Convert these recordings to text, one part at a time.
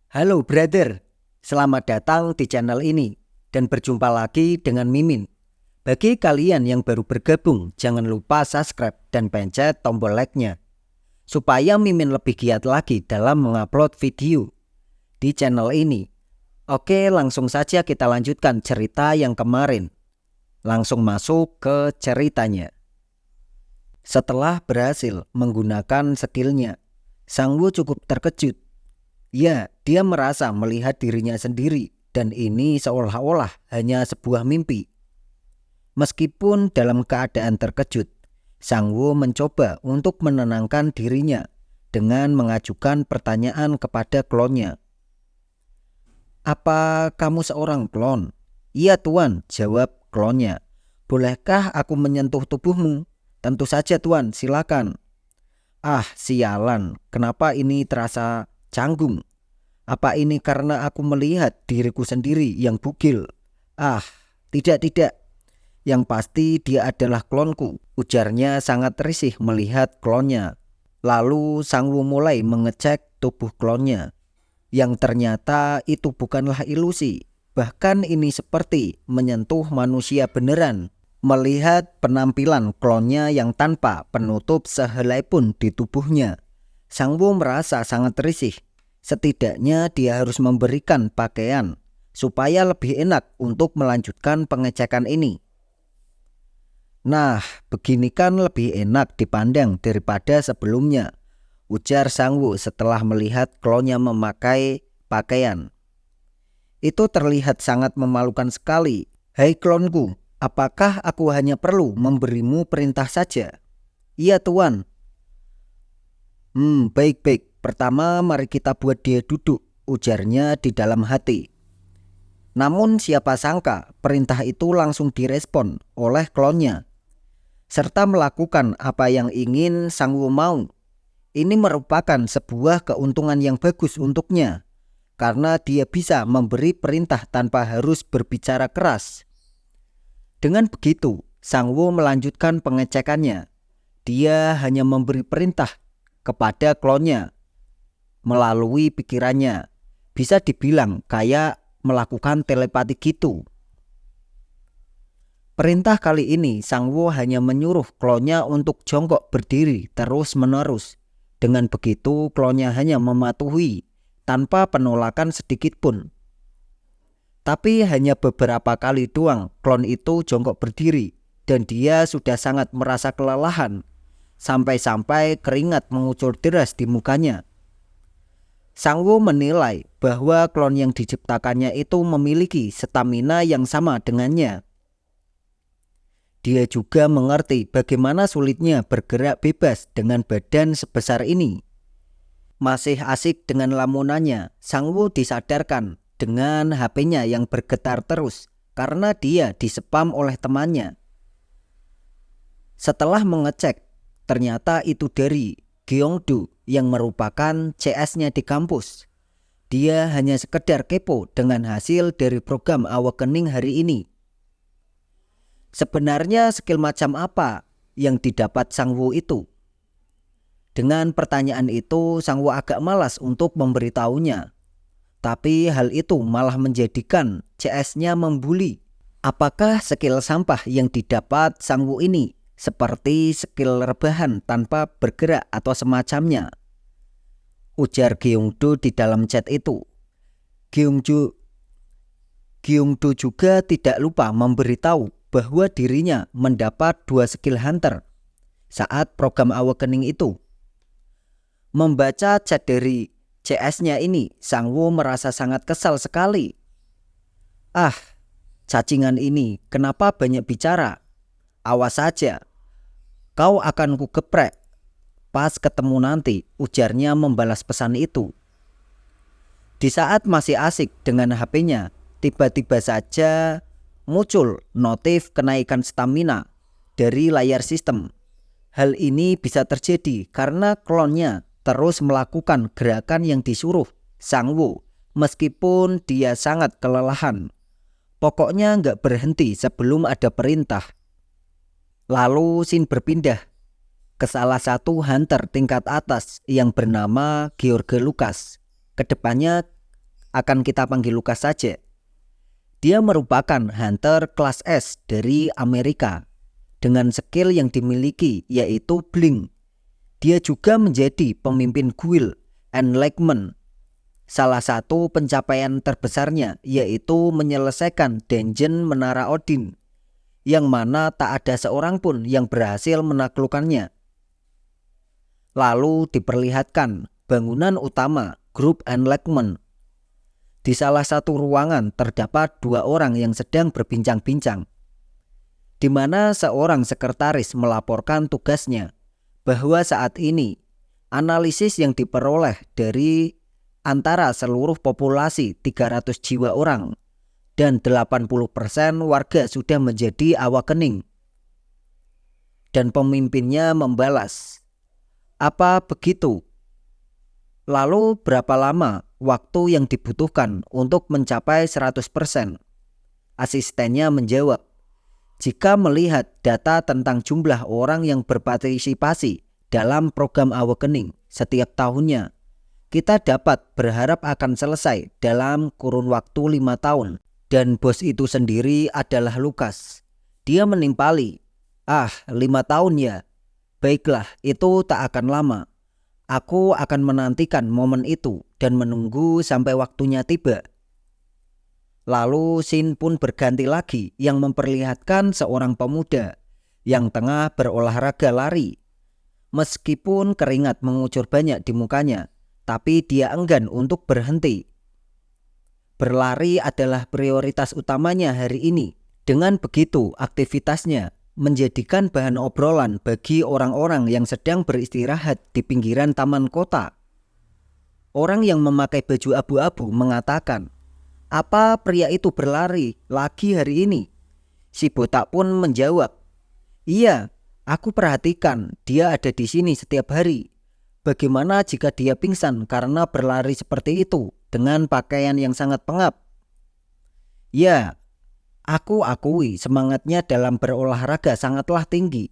Halo brother, selamat datang di channel ini dan berjumpa lagi dengan Mimin. Bagi kalian yang baru bergabung, jangan lupa subscribe dan pencet tombol like-nya supaya Mimin lebih giat lagi dalam mengupload video di channel ini. Oke, langsung saja kita lanjutkan cerita yang kemarin. Langsung masuk ke ceritanya. Setelah berhasil menggunakan skillnya, Sang Woo cukup terkejut. Ya, dia merasa melihat dirinya sendiri dan ini seolah-olah hanya sebuah mimpi. Meskipun dalam keadaan terkejut, Sang Woo mencoba untuk menenangkan dirinya dengan mengajukan pertanyaan kepada klonnya. "Apa kamu seorang klon?" "Iya tuan," jawab klonnya. "Bolehkah aku menyentuh tubuhmu?" "Tentu saja tuan, silakan." "Ah, sialan, kenapa ini terasa canggung? Apa ini karena aku melihat diriku sendiri yang bugil?" "Ah, tidak. Yang pasti dia adalah klonku," ujarnya sangat risih melihat klonnya. Lalu Sang Woo mulai mengecek tubuh klonnya. Yang ternyata itu bukanlah ilusi. Bahkan ini seperti menyentuh manusia beneran. Melihat penampilan klonnya yang tanpa penutup sehelai pun di tubuhnya, Sang Woo merasa sangat risih. Setidaknya dia harus memberikan pakaian supaya lebih enak untuk melanjutkan pengecekan ini. "Nah, begini kan lebih enak dipandang daripada sebelumnya," ujar Sang Woo setelah melihat klonnya memakai pakaian. "Itu terlihat sangat memalukan sekali. Hai klonku, apakah aku hanya perlu memberimu perintah saja?" "Iya tuan." Baik. Pertama mari kita buat dia duduk," ujarnya di dalam hati. Namun siapa sangka perintah itu langsung direspon oleh klonnya, serta melakukan apa yang ingin Sang Woo mau. Ini merupakan sebuah keuntungan yang bagus untuknya, karena dia bisa memberi perintah tanpa harus berbicara keras. Dengan begitu, Sang Woo melanjutkan pengecekannya. Dia hanya memberi perintah kepada klonnya melalui pikirannya. Bisa dibilang kayak melakukan telepati gitu. Perintah kali ini Sang Woo hanya menyuruh klonnya untuk jongkok berdiri terus-menerus. Dengan begitu klonnya hanya mematuhi tanpa penolakan sedikit pun. Tapi hanya beberapa kali doang klon itu jongkok berdiri dan dia sudah sangat merasa kelelahan. Sampai-sampai keringat mengucur deras di mukanya. Sang Woo menilai bahwa klon yang diciptakannya itu memiliki stamina yang sama dengannya. Dia juga mengerti bagaimana sulitnya bergerak bebas dengan badan sebesar ini. Masih asik dengan lamunannya, Sang Woo disadarkan dengan HP-nya yang bergetar terus karena dia dispam oleh temannya. Setelah mengecek, ternyata itu dari Gyeongdu yang merupakan CS-nya di kampus. Dia hanya sekedar kepo dengan hasil dari program Awakening hari ini. Sebenarnya skill macam apa yang didapat Sang Woo itu? Dengan pertanyaan itu, Sang Woo agak malas untuk memberitahunya. Tapi hal itu malah menjadikan CS-nya membuli. Apakah skill sampah yang didapat Sang Woo ini seperti skill rebahan tanpa bergerak atau semacamnya? Ujar Gyeongdu di dalam chat itu. Gyeongdu juga tidak lupa memberitahu bahwa dirinya mendapat 2 skill hunter saat program Awakening itu. Membaca chat dari CS-nya ini, Sang Woo merasa sangat kesal sekali. "Ah, cacingan ini kenapa banyak bicara? Awas saja, kau akan kugeprek pas ketemu nanti," ujarnya membalas pesan itu. Di saat masih asik dengan HP-nya, tiba-tiba saja muncul notif kenaikan stamina dari layar sistem. Hal ini bisa terjadi karena klonnya terus melakukan gerakan yang disuruh Sang Woo meskipun dia sangat kelelahan. Pokoknya nggak berhenti sebelum ada perintah. Lalu scene berpindah ke salah satu hunter tingkat atas yang bernama George Lucas. Kedepannya akan kita panggil Lucas saja. Dia merupakan hunter kelas S dari Amerika dengan skill yang dimiliki yaitu blink. Dia juga menjadi pemimpin guild Enlightenment. Salah satu pencapaian terbesarnya yaitu menyelesaikan dungeon Menara Odin, yang mana tak ada seorang pun yang berhasil menaklukkannya. Lalu diperlihatkan bangunan utama grup Enlightenment. Di salah satu ruangan terdapat 2 orang yang sedang berbincang-bincang, di mana seorang sekretaris melaporkan tugasnya bahwa saat ini analisis yang diperoleh dari antara seluruh populasi 300 jiwa orang dan 80% warga sudah menjadi awakening. Dan pemimpinnya membalas, "Apa begitu? Lalu berapa lama waktu yang dibutuhkan untuk mencapai 100%?" Asistennya menjawab, "Jika melihat data tentang jumlah orang yang berpartisipasi dalam program Awakening setiap tahunnya, kita dapat berharap akan selesai dalam kurun waktu 5 tahun. Dan bos itu sendiri adalah Lucas. Dia menimpali, 5 tahun ya? Baiklah, itu tak akan lama. Aku akan menantikan momen itu dan menunggu sampai waktunya tiba." Lalu scene pun berganti lagi yang memperlihatkan seorang pemuda yang tengah berolahraga lari. Meskipun keringat mengucur banyak di mukanya, tapi dia enggan untuk berhenti. Berlari adalah prioritas utamanya hari ini. Dengan begitu, aktivitasnya menjadikan bahan obrolan bagi orang-orang yang sedang beristirahat di pinggiran taman kota. Orang yang memakai baju abu-abu mengatakan, "Apa pria itu berlari lagi hari ini?" Si botak pun menjawab, "Iya, aku perhatikan dia ada di sini setiap hari. Bagaimana jika dia pingsan karena berlari seperti itu dengan pakaian yang sangat pengap?" "Ya, aku akui semangatnya dalam berolahraga sangatlah tinggi."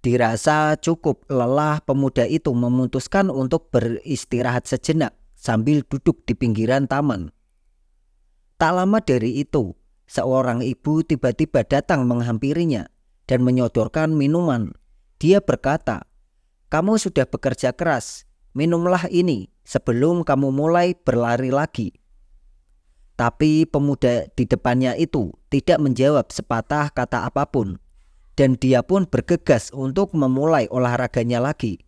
Dirasa cukup lelah, pemuda itu memutuskan untuk beristirahat sejenak sambil duduk di pinggiran taman. Tak lama dari itu, seorang ibu tiba-tiba datang menghampirinya dan menyodorkan minuman. Dia berkata, "Kamu sudah bekerja keras, minumlah ini sebelum kamu mulai berlari lagi." Tapi pemuda di depannya itu tidak menjawab sepatah kata apapun, dan dia pun bergegas untuk memulai olahraganya lagi.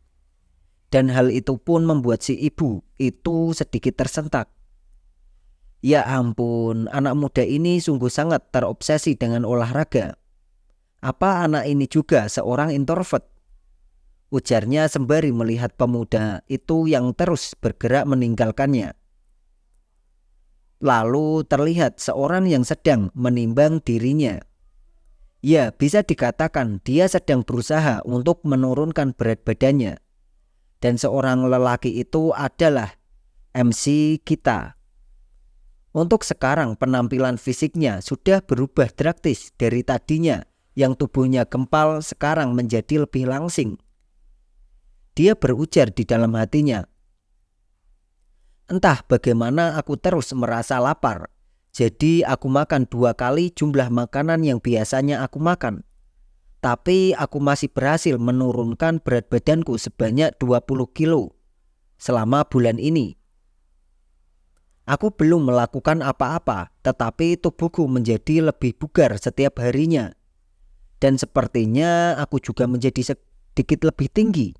Dan hal itu pun membuat si ibu itu sedikit tersentak. Ya ampun, anak muda ini sungguh sangat terobsesi dengan olahraga. Apa anak ini juga seorang introvert? Ujarnya sembari melihat pemuda itu yang terus bergerak meninggalkannya. Lalu terlihat seorang yang sedang menimbang dirinya. Ya, bisa dikatakan dia sedang berusaha untuk menurunkan berat badannya. Dan seorang lelaki itu adalah MC kita. Untuk sekarang penampilan fisiknya sudah berubah drastis dari tadinya yang tubuhnya gempal sekarang menjadi lebih langsing. Dia berujar di dalam hatinya, "Entah bagaimana aku terus merasa lapar. Jadi aku makan 2 kali jumlah makanan yang biasanya aku makan. Tapi aku masih berhasil menurunkan berat badanku sebanyak 20 kilo selama bulan ini. Aku belum melakukan apa-apa, tetapi tubuhku menjadi lebih bugar setiap harinya. Dan sepertinya aku juga menjadi sedikit lebih tinggi."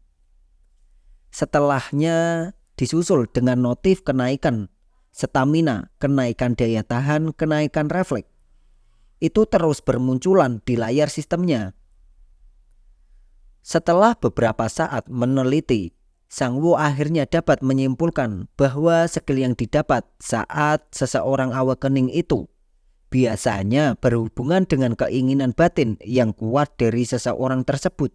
Setelahnya disusul dengan notif kenaikan stamina, kenaikan daya tahan, kenaikan refleks. Itu terus bermunculan di layar sistemnya. Setelah beberapa saat meneliti, Sang Wu akhirnya dapat menyimpulkan bahwa skill yang didapat saat seseorang awakening itu biasanya berhubungan dengan keinginan batin yang kuat dari seseorang tersebut.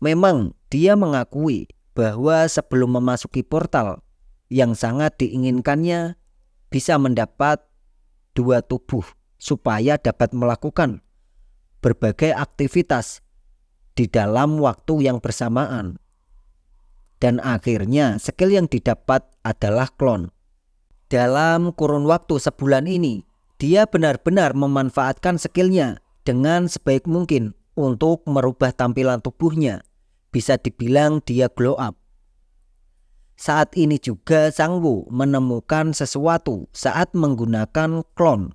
Memang dia mengakui bahwa sebelum memasuki portal, yang sangat diinginkannya bisa mendapat 2 tubuh supaya dapat melakukan berbagai aktivitas di dalam waktu yang bersamaan. Dan akhirnya skill yang didapat adalah klon. Dalam kurun waktu sebulan ini, dia benar-benar memanfaatkan skillnya dengan sebaik mungkin untuk merubah tampilan tubuhnya. Bisa dibilang dia glow up. Saat ini juga Sang Woo menemukan sesuatu saat menggunakan klon.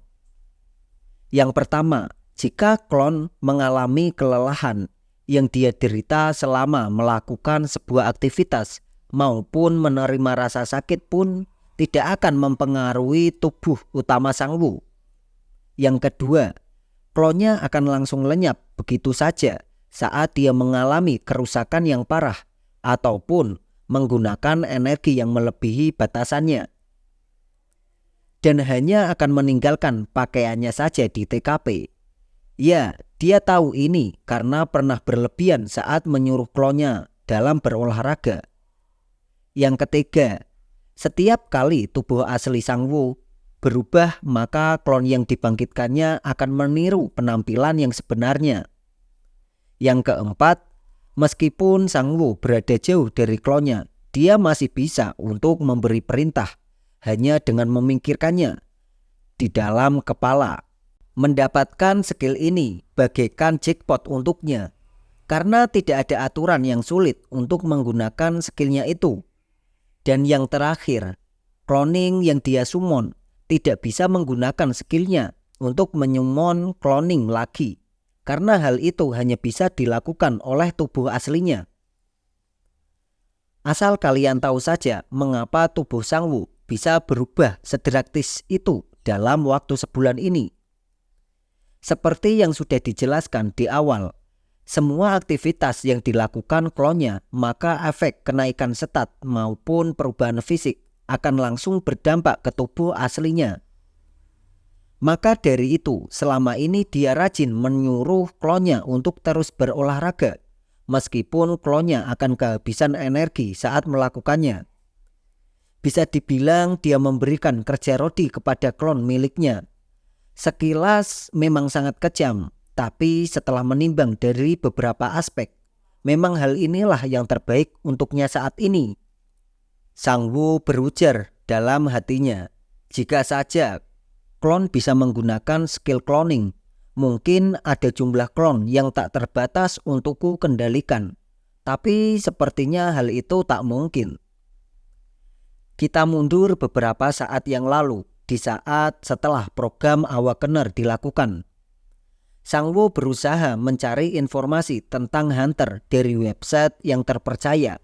Yang pertama, jika klon mengalami kelelahan yang dia derita selama melakukan sebuah aktivitas maupun menerima rasa sakit pun tidak akan mempengaruhi tubuh utama Sang Woo. Yang kedua, klonnya akan langsung lenyap begitu saja saat dia mengalami kerusakan yang parah ataupun menggunakan energi yang melebihi batasannya. Dan hanya akan meninggalkan pakaiannya saja di TKP. Ya, dia tahu ini karena pernah berlebihan saat menyuruh klonnya dalam berolahraga. Yang ketiga, setiap kali tubuh asli Sang Woo berubah, maka klon yang dibangkitkannya akan meniru penampilan yang sebenarnya. Yang keempat, meskipun Sang Woo berada jauh dari klonnya, dia masih bisa untuk memberi perintah hanya dengan memikirkannya di dalam kepala. Mendapatkan skill ini bagaikan jackpot untuknya, karena tidak ada aturan yang sulit untuk menggunakan skillnya itu. Dan yang terakhir, cloning yang dia summon tidak bisa menggunakan skillnya untuk menyummon cloning lagi, karena hal itu hanya bisa dilakukan oleh tubuh aslinya. Asal kalian tahu saja mengapa tubuh Sang Woo bisa berubah sedrastis itu dalam waktu sebulan ini. Seperti yang sudah dijelaskan di awal, semua aktivitas yang dilakukan klonnya, maka efek kenaikan stat maupun perubahan fisik akan langsung berdampak ke tubuh aslinya. Maka dari itu, selama ini dia rajin menyuruh klonnya untuk terus berolahraga, meskipun klonnya akan kehabisan energi saat melakukannya. Bisa dibilang dia memberikan kerja rodi kepada klon miliknya. Sekilas memang sangat kejam, tapi setelah menimbang dari beberapa aspek, memang hal inilah yang terbaik untuknya saat ini. Sang Woo berujar dalam hatinya, jika saja klon bisa menggunakan skill cloning, mungkin ada jumlah klon yang tak terbatas untukku kendalikan. Tapi sepertinya hal itu tak mungkin. Kita mundur beberapa saat yang lalu, di saat setelah program Awakener dilakukan. Sang Woo berusaha mencari informasi tentang Hunter dari website yang terpercaya.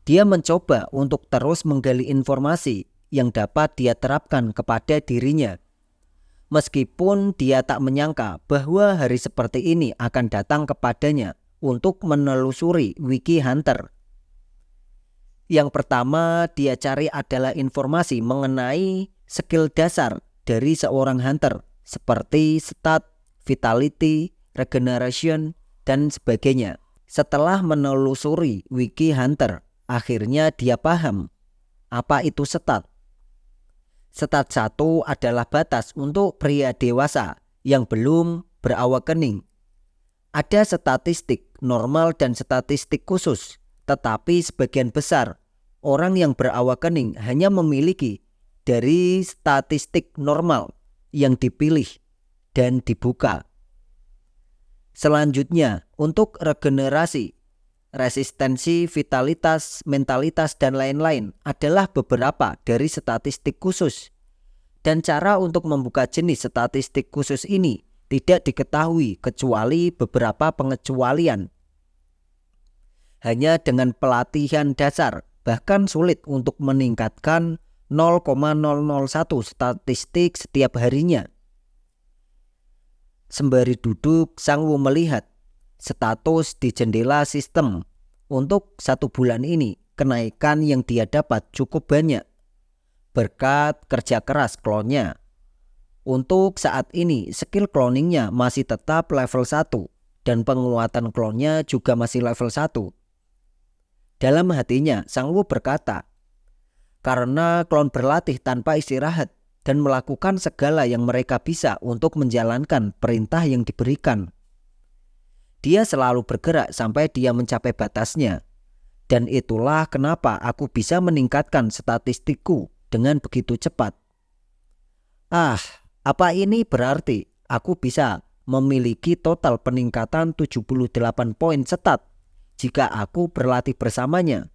Dia mencoba untuk terus menggali informasi yang dapat dia terapkan kepada dirinya. Meskipun dia tak menyangka bahwa hari seperti ini akan datang kepadanya untuk menelusuri wiki Hunter. Yang pertama dia cari adalah informasi mengenai skill dasar dari seorang hunter seperti stat, vitality, regeneration, dan sebagainya. Setelah menelusuri wiki hunter, akhirnya dia paham apa itu stat. Stat 1 adalah batas untuk pria dewasa yang belum berawakening. Ada statistik normal dan statistik khusus, tetapi sebagian besar orang yang berawakening hanya memiliki dari statistik normal yang dipilih dan dibuka. Selanjutnya, untuk regenerasi, resistensi, vitalitas, mentalitas, dan lain-lain adalah beberapa dari statistik khusus. Dan cara untuk membuka jenis statistik khusus ini tidak diketahui kecuali beberapa pengecualian. Hanya dengan pelatihan dasar, bahkan sulit untuk meningkatkan 0,001 statistik setiap harinya. Sembari duduk, Sang Woo melihat status di jendela sistem. Untuk 1 bulan ini, kenaikan yang dia dapat cukup banyak berkat kerja keras klonnya. Untuk saat ini, skill cloningnya masih tetap level 1 dan penguatan klonnya juga masih level 1. Dalam hatinya, Sang Woo berkata, karena klon berlatih tanpa istirahat dan melakukan segala yang mereka bisa untuk menjalankan perintah yang diberikan. Dia selalu bergerak sampai dia mencapai batasnya. Dan itulah kenapa aku bisa meningkatkan statistikku dengan begitu cepat. Apa ini berarti aku bisa memiliki total peningkatan 78 poin stat jika aku berlatih bersamanya?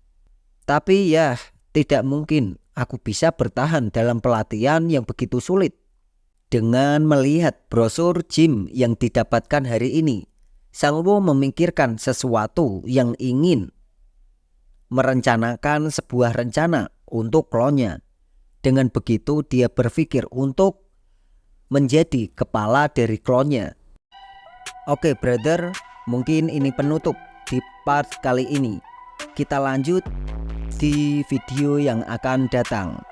Tapi ya, tidak mungkin aku bisa bertahan dalam pelatihan yang begitu sulit. Dengan melihat brosur gym yang didapatkan hari ini, Sang Wo memikirkan sesuatu yang ingin merencanakan sebuah rencana untuk klonnya. Dengan begitu dia berpikir untuk menjadi kepala dari klonnya. Oke brother, mungkin ini penutup di part kali ini. Kita lanjut di video yang akan datang.